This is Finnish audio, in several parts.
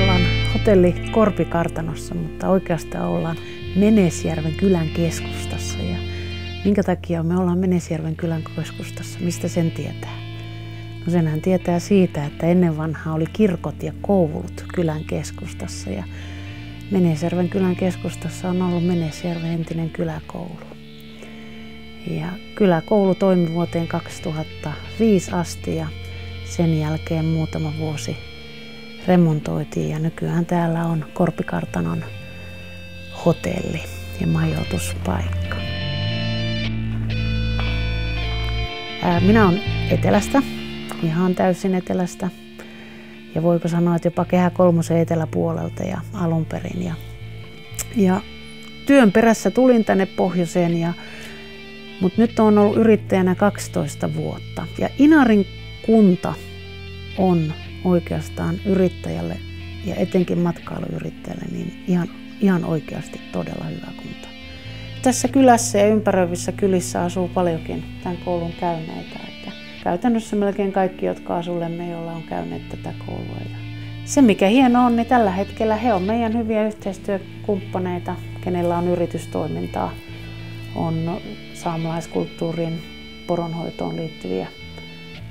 Ollaan hotelli Korpikartanossa, mutta oikeastaan ollaan Menesjärven kylän keskustassa. Ja minkä takia me ollaan Menesjärven kylän keskustassa? Mistä sen tietää? No senhän tietää siitä, että ennen vanhaa oli kirkot ja koulut kylän keskustassa. Ja Menesjärven kylän keskustassa on ollut Menesjärven entinen kyläkoulu. Ja kyläkoulu toimi vuoteen 2005 asti ja sen jälkeen muutama vuosi remontoitiin ja nykyään täällä on Korpikartanon hotelli ja majoituspaikka. Minä olen etelästä, ihan täysin etelästä ja voiko sanoa, että jopa Kehä Kolmosen eteläpuolelta ja alun perin. Ja työn perässä tulin tänne pohjoiseen, mutta nyt olen ollut yrittäjänä 12 vuotta ja Inarin kunta on oikeastaan yrittäjälle ja etenkin matkailuyrittäjälle niin ihan oikeasti todella hyvä kunta. Tässä kylässä ja ympäröivissä kylissä asuu paljonkin tämän koulun käyneitä. Että käytännössä melkein kaikki, jotka asuu Lemmenjoella, on käyneet tätä koulua. Ja se mikä hienoa on, niin tällä hetkellä he on meidän hyviä yhteistyökumppaneita, kenellä on yritystoimintaa, on saamelaiskulttuuriin, poronhoitoon liittyviä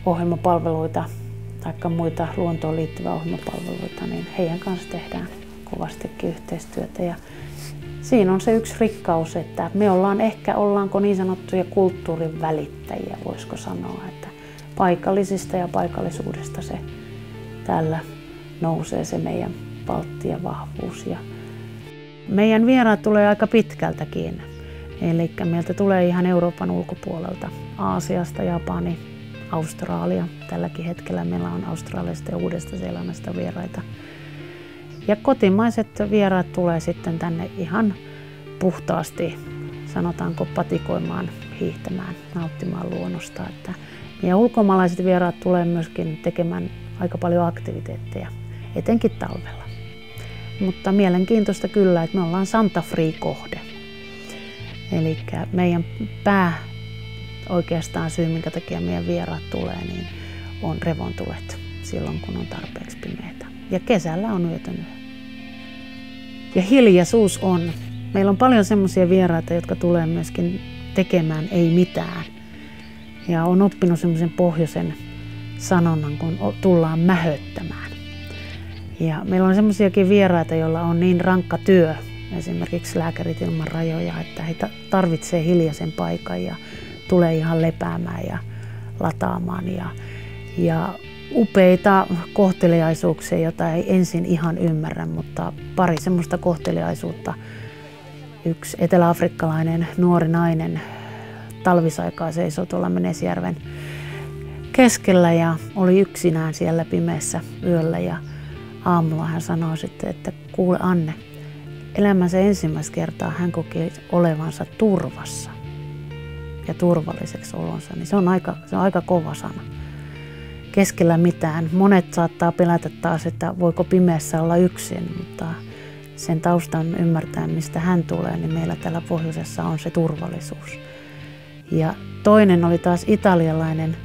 ohjelmapalveluita tai muita luontoon liittyviä ohjelmapalveluita, niin heidän kanssa tehdään kovastikin yhteistyötä. Ja siinä on se yksi rikkaus, että me ollaanko niin sanottuja kulttuurin välittäjiä, voisiko sanoa, että paikallisista ja paikallisuudesta se täällä nousee se meidän valtti ja vahvuus. Ja meidän vieraat tulee aika pitkältäkin, eli meiltä tulee ihan Euroopan ulkopuolelta, Aasiasta, Japani, Australia. Tälläkin hetkellä meillä on Australiasta ja Uudesta-Seelannasta vieraita. Ja kotimaiset vieraat tulee sitten tänne ihan puhtaasti, sanotaanko patikoimaan, hiihtämään, nauttimaan luonnosta. Ja ulkomaalaiset vieraat tulee myöskin tekemään aika paljon aktiviteetteja, etenkin talvella. Mutta mielenkiintoista kyllä, että me ollaan Santa Free-kohde. Eli meidän oikeastaan syy, minkä takia meidän vieraat tulee, niin on revontulet silloin, kun on tarpeeksi pimeätä. Ja kesällä on yötön yö. Ja hiljaisuus on. Meillä on paljon semmoisia vieraita, jotka tulee myöskin tekemään ei mitään. Ja on oppinut semmoisen pohjoisen sanonnan, kun tullaan mähöttämään. Ja meillä on semmoisiakin vieraita, joilla on niin rankka työ, esimerkiksi Lääkärit ilman rajoja, että he tarvitsee hiljaisen paikan ja tulee ihan lepäämään ja lataamaan. Ja upeita kohteliaisuuksia, joita ei ensin ihan ymmärrä, mutta pari semmoista kohteliaisuutta. Yksi eteläafrikkalainen nuori nainen talvisaikaa seisoi tuolla Menesjärven keskellä ja oli yksinään siellä pimeässä yöllä. Ja aamulla hän sanoi sitten, että kuule Anne, elämänsä ensimmäistä kertaa hän koki olevansa turvassa ja turvalliseksi olonsa, niin se on aika kova sana. Keskellä mitään. Monet saattaa pelätä taas, että voiko pimeässä olla yksin, mutta sen taustan ymmärtäen, mistä hän tulee, niin meillä täällä pohjoisessa on se turvallisuus. Ja toinen oli taas italialainen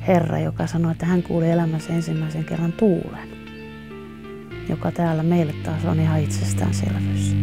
herra, joka sanoi, että hän kuuli elämänsä ensimmäisen kerran tuulen, joka täällä meille taas on ihan itsestäänselvyys.